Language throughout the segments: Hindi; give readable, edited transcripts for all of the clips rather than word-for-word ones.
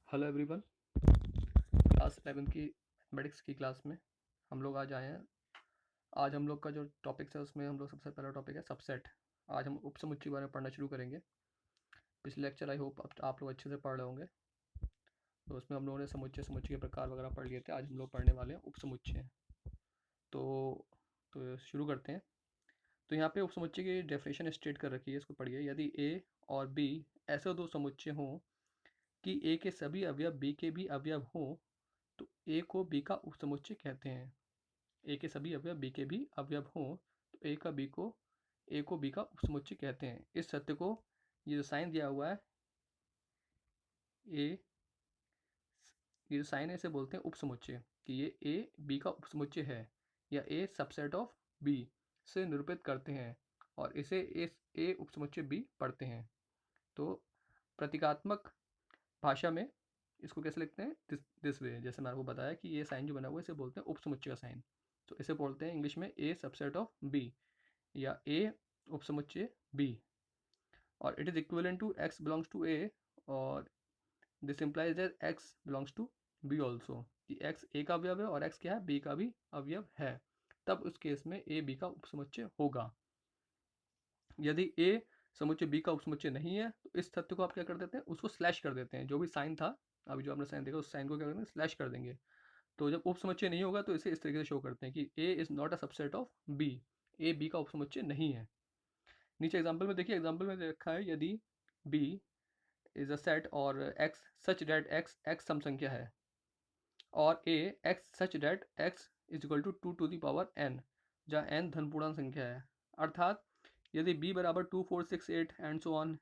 Hello everyone. क्लास 11 की मैथमेटिक्स की क्लास में हम लोग आज आए हैं। आज हम लोग का जो टॉपिक है उसमें हम लोग सबसे पहला टॉपिक है सबसेट। आज हम उपसमुच्चय के बारे में पढ़ना शुरू करेंगे। पिछले लेक्चर आई होप आप लोग अच्छे से पढ़ रहे होंगे। तो उसमें हम लोगों ने समुच्चय समुच्चय के प्रकार वगैरह पढ़ लिए थे। आज हम लोग पढ़ने वाले हैं उपसमुच्चय। तो शुरू करते हैं। तो यहाँ पे उपसमुच्चय की डेफिनेशन स्टेट कर रखी है, इसको पढ़िए। यदि ए और बी ऐसे दो समुच्चय हों कि ए के सभी अवयव बी के भी अवयव हों तो ए को बी का उपसमुच्चय कहते हैं। ए के सभी अवयव बी के भी अवयव हों तो ए को बी का उपसमुच्चय कहते हैं। इस सत्य को, ये जो साइन दिया हुआ है ए, ये जो साइन है इसे बोलते हैं उपसमुच्चय, कि ये ए बी का उपसमुच्चय है या ए सबसेट ऑफ बी से निरूपित करते हैं और इसे ए उपसमुच्चय बी पढ़ते हैं। तो प्रतीकात्मक भाषा में इसको कैसे लिखते हैं, दिस वे। जैसे मैंने आपको बताया कि ये साइन जो बना हुआ है इसे बोलते हैं उपसमुच्चय का साइन। तो इसे बोलते हैं इंग्लिश में ए सबसेट ऑफ बी या ए उपसमुच्चय बी। और it is equivalent to X belongs to A, और this implies that X belongs to B also, कि एक्स ए का अवयव है और एक्स क्या है, बी का भी अवयव है। तब उस केस में ए बी का उपसमुच्चय होगा। यदि ए समुच्चय बी का उपसमुच्चय नहीं है तो इस तथ्य को आप क्या कर देते हैं, उसको स्लैश कर देते हैं। जो भी साइन था, अभी जो आपने साइन देखा उस साइन को क्या करेंगे, स्लैश कर देंगे। तो जब उपसमुच्चय नहीं होगा तो इसे इस तरीके से शो करते हैं कि A is not a subset of B, A B का उपसमुच्चय नहीं है। नीचे एग्जाम्पल में देखिए, एग्जाम्पल में दे रखा है यदि बी इज अ सेट और एक्स सच डेट एक्स सम संख्या है और A X such that X is equal to 2 to the power N, जहाँ एन धन पूर्णांक संख्या है। अर्थात यदि b बराबर 2 4 6 8 एंड सो ऑन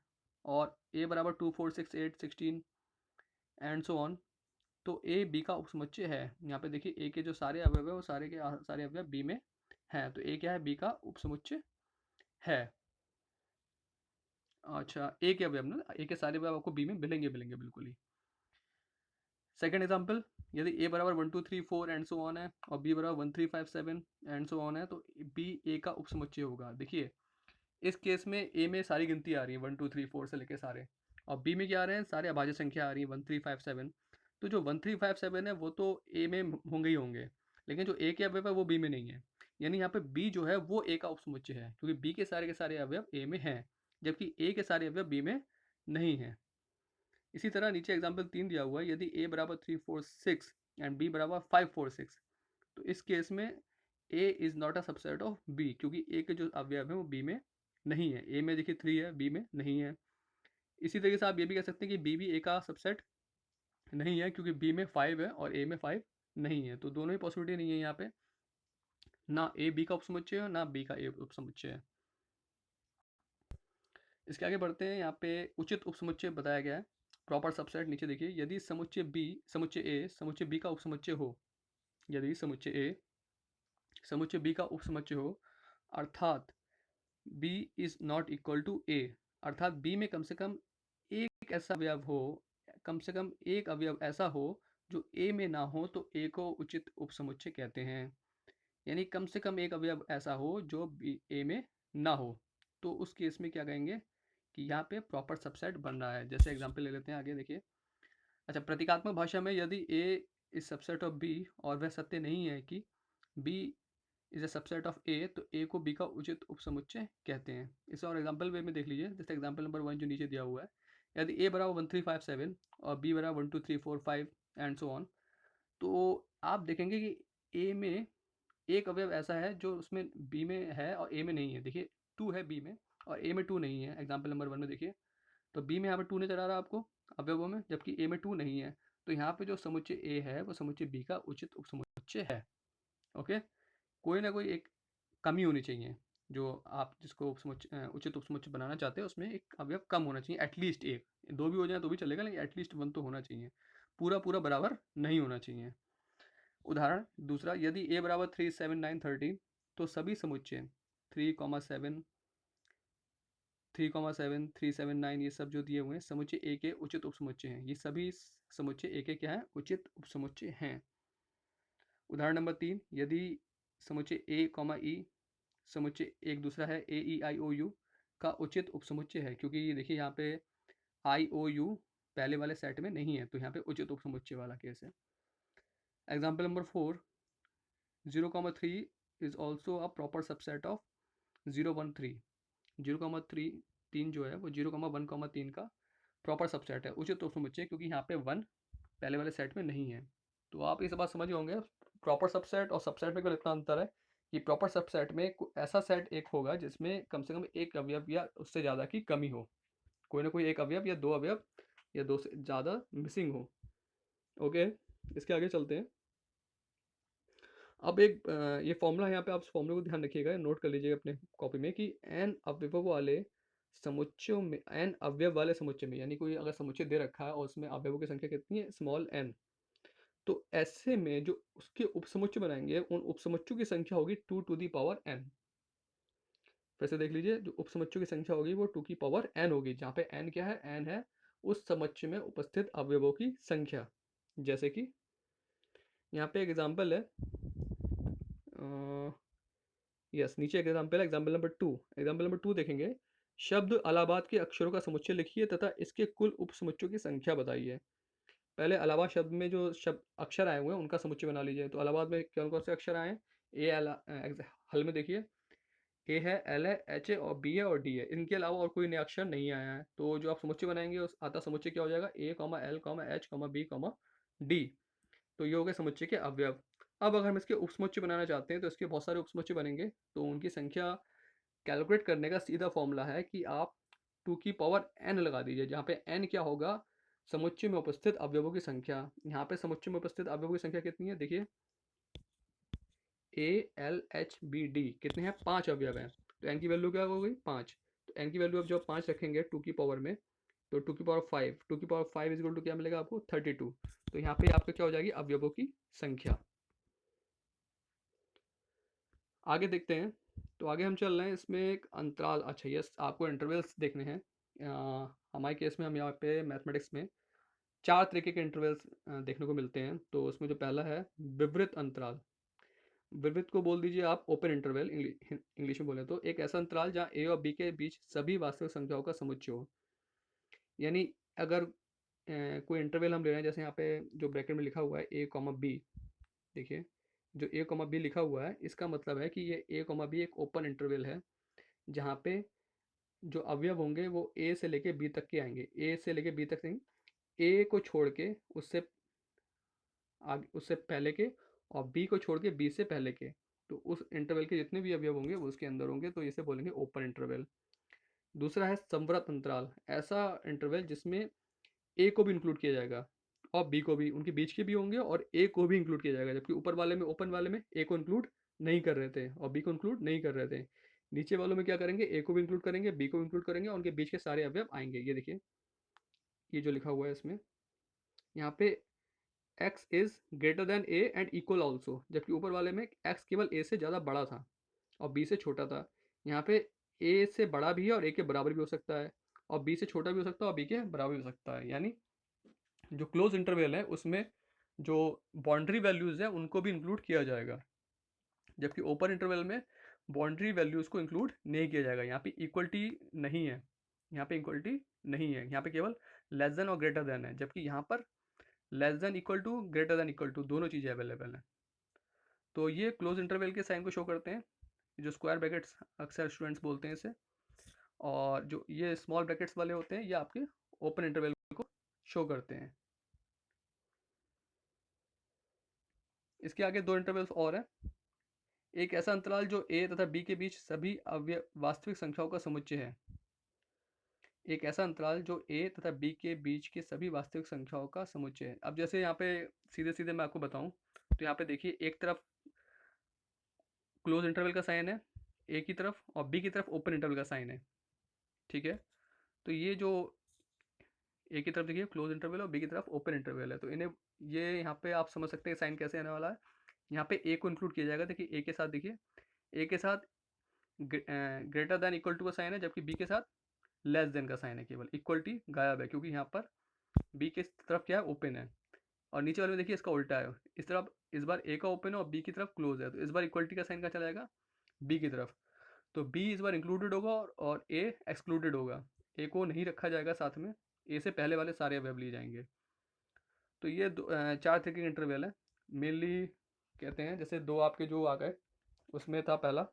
और a बराबर 2 4 6 8 16 एंड सो ऑन, तो ए बी का उपसमुच्चय है। यहाँ पे देखिए ए के जो सारे अवयव है वो सारे के सारे अवयव बी में हैं, तो ए क्या है, बी का उपसमुच्चय है। अच्छा, ए के अवयव ना, ए के सारे अवयव आपको बी में मिलेंगे मिलेंगे बिल्कुल ही। सेकेंड एग्जाम्पल, यदि a बराबर 1 2 3 4 एंड सो ऑन है और b बराबर 1 3 5 7 एंड सो ऑन है, तो b a का उपसमुच्चय होगा। देखिए इस केस में a में सारी गिनती आ रही है 1 2 3 4 से लेके सारे, और b में क्या आ रहे हैं, सारे अभाज्य संख्या आ रही है 1 3 5 7। तो जो 1 3 5 7 है वो तो a में होंगे ही होंगे, लेकिन जो a के अवयव है वो b में नहीं है। यानी यहाँ पे b जो है वो a का उपसमुच्चय है, क्योंकि b के सारे अवयव a में हैं जबकि a के सारे अवयव b में नहीं है। इसी तरह नीचे एग्जाम्पल 3 दिया हुआ है, यदि a बराबर 3 4 6 एंड b बराबर 5 4 6, तो इस केस में a is not a subset of b, क्योंकि a के जो अवयव है वो b में नहीं है। a में देखिए 3 है, b में नहीं है। इसी तरीके से आप ये भी कह सकते हैं कि b भी a का सबसेट नहीं है, क्योंकि b में 5 है और a में 5 नहीं है। तो दोनों ही पॉसिबिलिटी नहीं है यहाँ पे, ना a b का उपसमुच्चय है ना b का a उपसमुच्चय है। इसके आगे बढ़ते हैं, यहाँ पे उचित उपसमुच्चय बताया गया है, प्रॉपर सबसेट। नीचे देखिए, यदि समुच्चय ए समुच्चय बी का उपसमुच्चय हो, यदि समुच्चय ए समुच्चय बी का उपसमुच्चय हो, अर्थात b is not equal to a, अर्थात b में कम से कम एक ऐसा अवयव हो, कम से कम एक अवयव ऐसा हो जो a में ना हो, तो a को उचित उपसमुच्चय कहते हैं। यानी कम से कम एक अवयव ऐसा हो जो a में ना हो, तो उस केस में क्या कहेंगे कि यहाँ पे प्रॉपर सबसेट बन रहा है। जैसे एग्जांपल ले लेते हैं, आगे देखिए। अच्छा, प्रतीकात्मक भाषा में यदि a is subset of b और वह सत्य नहीं है कि b is a subset of a, तो a को b का उचित उपसमुच्चय कहते हैं। इसे और एग्जांपल वे में देख लीजिए, जैसे एग्जांपल नंबर 1 जो नीचे दिया हुआ है, यदि a बराबर 1 3 5 7 और b बराबर 1 2 3 4 5 एंड सो ऑन, तो आप देखेंगे कि a में एक अवयव ऐसा है जो उसमें b में है और a में नहीं है। देखिए 2 है b में और a में 2 नहीं है। एग्जाम्पल नंबर 1 में देखिए, तो b में यहाँ पर 2 नजर आ रहा है आपको अवयवों में, जबकि a में 2 नहीं है। तो यहाँ पे जो समुच्चय a है वो समुच्चय b का उचित उपसमुच्चय है। ओके, कोई ना कोई एक कमी होनी चाहिए, जो आप जिसको उचित उपसमुच्चय बनाना चाहते हैं उसमें एक अवयव कम होना चाहिए, एटलीस्ट एक। 2 भी हो जाए तो भी चलेगा, लेकिन एटलीस्ट 1 तो होना चाहिए, पूरा पूरा बराबर नहीं होना चाहिए। उदाहरण दूसरा, यदि a बराबर 3 7 9 13, तो सभी समुच्चय 3 7 3 7 9 ये सब जो दिए हुए हैं समुच्चय a के उचित उपसमुच्चय हैं। ये सभी समुच्चय a के क्या है, उचित उपसमुच्चय हैं। उदाहरण नंबर 3, यदि समुच्चय a, e समुच्चय एक दूसरा है AEIOU का उचित उपसमुच्चय है, क्योंकि ये देखिए यहाँ पे IOU पहले वाले सेट में नहीं है, तो यहाँ पे उचित उपसमुच्चय वाला केस है। Example number 4, 0,3 is also a proper subset of 0,1,3। 0,3 3 जो है वो 0,1,3 का प्रॉपर सबसेट है, उचित उपसमुच्चय, क्योंकि यहाँ पे 1 पहले वाले सेट में नहीं है। तो आप इस बात समझ होंगे प्रॉपर सबसेट और सबसेट में इतना अंतर है कि प्रॉपर सबसेट में ऐसा सेट एक होगा जिसमें कम से कम एक अवयव या उससे ज़्यादा की कमी हो, कोई ना कोई एक अवयव या दो अवयव या दो से ज़्यादा मिसिंग हो। ओके, इसके आगे चलते हैं। अब एक ये फॉर्मूला यहाँ पे आप फॉर्मूले को ध्यान रखिएगा, नोट कर लीजिएगा अपने कॉपी में कि एन अवयवों वाले समुच्चयों में, एन अवयव वाले समुच्चय में, यानी कोई अगर समुच्चय दे रखा है और उसमें अवयवों की संख्या कितनी है, स्मॉल एन, तो ऐसे में जो उसके उपसमुच्चय बनाएंगे उन उपसमुच्चयों की संख्या होगी 2 टू दी पावर n। फिर से देख लीजिए, जो उपसमुच्चयों की संख्या होगी वो 2 की पावर n होगी, जहाँ पे n क्या है, n है उस समुच्चय में उपस्थित अवयवों की संख्या। जैसे कि यहाँ पे एक एग्जाम्पल है, यस नीचे एक एग्जाम्पल है, एग्जाम्पल नंबर 2। एग्जाम्पल नंबर 2 देखेंगे, शब्द इलाहाबाद के अक्षरों का समुच्चय लिखिए तथा इसके कुल उपसमुच्चयों की संख्या बताइए। पहले इलाहाबाद शब्द में जो शब्द अक्षर आए हुए हैं उनका समुच्चय बना लीजिए। तो इलाहाबाद में कौन कौन से अक्षर आए हैं, ए एल, हल में देखिए ए है, एल है, एच है और बी है और डी है, इनके अलावा और कोई नया अक्षर नहीं आया है। तो जो आप समुच्चय बनाएंगे उस आता समुच्चय क्या हो जाएगा, A comma L comma H comma B comma D. तो ये हो गए समुच्चय के अवयव। अब अगर हम इसके उपसमुच्चय बनाना चाहते हैं तो इसके बहुत सारे उपसमुच्चय बनेंगे, तो उनकी संख्या कैलकुलेट करने का सीधा फॉर्मूला है कि आप 2 की पावर n लगा दीजिए, जहाँ पे n क्या होगा, समुच्चय में उपस्थित अवयवों की संख्या। यहाँ पे समुच्चय में उपस्थित अवयवों की संख्या कितनी है, देखिए A L H B D कितने हैं, 5 अवयव हैं, तो n की वैल्यू क्या हो गई, 5। तो n की वैल्यू अब जब 5 रखेंगे 2 की पावर में, तो 2 की पावर 5, 2 की पावर 5 इज इक्वल टू क्या मिलेगा आपको, 32। तो यहाँ पे आपका क्या हो जाएगी, अवयवों की संख्या। आगे देखते हैं, तो आगे हम चल रहे हैं, इसमें एक अंतराल, अच्छा यस आपको इंटरवल्स देखने हैं। हमारे केस में हम यहाँ पे मैथमेटिक्स में 4 तरीके के इंटरवल्स देखने को मिलते हैं। तो उसमें जो पहला है विवृत अंतराल, विवृत को बोल दीजिए आप ओपन इंटरवल, इंग्लिश में बोले तो एक ऐसा अंतराल जहाँ ए और बी के बीच सभी वास्तविक संख्याओं का समुच्चय हो। यानी अगर कोई इंटरवल हम ले रहे हैं, जैसे यहाँ पे जो ब्रैकेट में लिखा हुआ है ए कॉमा बी, देखिए जो ए कॉमा बी लिखा हुआ है इसका मतलब है कि ये ए कॉमा बी एक ओपन इंटरवल है, जहाँ पे जो अवयव होंगे वो ए से लेके बी तक के आएंगे, ए से लेके बी तक नहीं, ए को छोड़ के उससे आगे, उससे पहले के, और बी को छोड़ के बी से पहले के, तो उस इंटरवल के जितने भी अवयव होंगे वो उसके अंदर होंगे, तो इसे बोलेंगे ओपन इंटरवल। दूसरा है संवृत अंतराल, ऐसा इंटरवल जिसमें ए को भी इंक्लूड किया जाएगा और बी को भी, उनके बीच के भी होंगे और ए को भी इंक्लूड किया जाएगा, जबकि ऊपर वाले में, ओपन वाले में ए को इंक्लूड नहीं कर रहे थे और बी को इंक्लूड नहीं कर रहे थे। नीचे वालों में क्या करेंगे, ए को भी इंक्लूड करेंगे, बी को इंक्लूड करेंगे और उनके बीच के सारे अवयव आएंगे। ये देखिए, ये जो लिखा हुआ है इसमें, यहाँ पे x is greater than A and equal also, जबकि ऊपर वाले में x केवल a से ज़्यादा बड़ा था और b से छोटा था। यहाँ पे a से बड़ा भी है और a के बराबर भी हो सकता है, और b से छोटा भी हो सकता है और b के बराबर भी हो सकता है। यानी जो क्लोज इंटरवल है उसमें जो बाउंड्री वैल्यूज़ हैं उनको भी इंक्लूड किया जाएगा, जबकि ओपन इंटरवल में बाउंड्री वैल्यूज़ को इंक्लूड नहीं किया जाएगा। यहाँ पे इक्वलिटी नहीं है, यहाँ पे इक्वलिटी नहीं है, यहाँ पे केवल लेस देन और ग्रेटर देन है, जबकि यहाँ पर less than equal to, greater than equal to, दोनों चीज़ें अवेलेबल हैं। तो ये क्लोज इंटरवल के साइन को शो करते हैं, जो स्क्वायर ब्रैकेट्स अक्सर स्टूडेंट्स बोलते हैं इसे, और जो ये स्मॉल ब्रैकेट्स वाले होते हैं ये आपके ओपन इंटरवल को शो करते हैं। इसके आगे दो इंटरवल्स और हैं। एक ऐसा अंतराल जो ए तथा बी के बीच सभी अवयव वास्तविक संख्याओं का समुच्चय है। एक ऐसा अंतराल जो ए तथा बी के बीच की सभी वास्तविक संख्याओं का समुच्चय है। अब जैसे यहाँ पे सीधे सीधे मैं आपको बताऊँ तो यहाँ पे देखिए, एक तरफ क्लोज इंटरवल का साइन है ए की तरफ और बी की तरफ ओपन इंटरवल का साइन है, ठीक है। तो ये जो ए की तरफ देखिए क्लोज इंटरवल और बी की तरफ ओपन इंटरवल है, तो इन्हें, ये यहाँ पे आप समझ सकते हैं साइन कैसे आने वाला है। यहाँ पे ए को इंक्लूड किया जाएगा, देखिए ए के साथ, देखिए ए के साथ ग्रेटर देन इक्वल टू का साइन है, जबकि बी के साथ लेस देन का साइन है, केवल इक्वलिटी गायब है क्योंकि यहाँ पर बी के तरफ क्या है, ओपन है। और नीचे वाले में देखिए इसका उल्टा है, इस तरफ इस बार ए का ओपन है और बी की तरफ क्लोज है, तो इस बार इक्वलिटी का साइन का चला जाएगा बी की तरफ, तो बी इस बार इंक्लूडेड होगा और ए एक्सक्लूडेड होगा, ए को नहीं रखा जाएगा साथ में, ए से पहले वाले सारे अवयव लिए जाएंगे। तो ये 4 तरीके के इंटरवल है मेनली कहते हैं। जैसे दो आपके जो आ गए, उसमें था पहला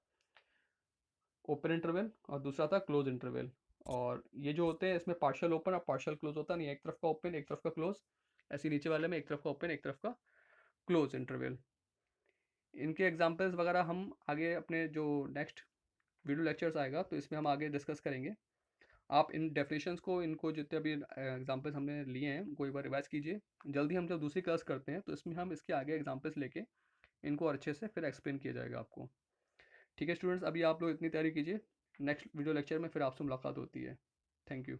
ओपन इंटरवल और दूसरा था क्लोज इंटरवल। और ये जो होते हैं इसमें पार्शियल ओपन और पार्शियल क्लोज होता नहीं है, एक तरफ का ओपन एक तरफ का क्लोज। ऐसे नीचे वाले में एक तरफ का ओपन एक तरफ का क्लोज इंटरवल। इनके एग्जांपल्स वगैरह हम आगे अपने जो नेक्स्ट वीडियो लेक्चर्स आएगा तो इसमें हम आगे डिस्कस करेंगे। आप इन डेफिनेशंस को, इनको जितने भी एग्जांपल्स हमने लिए हैं उनको एक बार रिवाइज कीजिए। जल्दी हम जब दूसरी क्लास करते हैं तो इसमें हम इसके आगे एग्जांपल्स लेके इनको और अच्छे से फिर एक्सप्लेन किया जाएगा आपको। ठीक है स्टूडेंट्स, अभी आप लोग इतनी तैयारी कीजिए, नेक्स्ट वीडियो लेक्चर में फिर आपसे मुलाकात होती है। Thank you.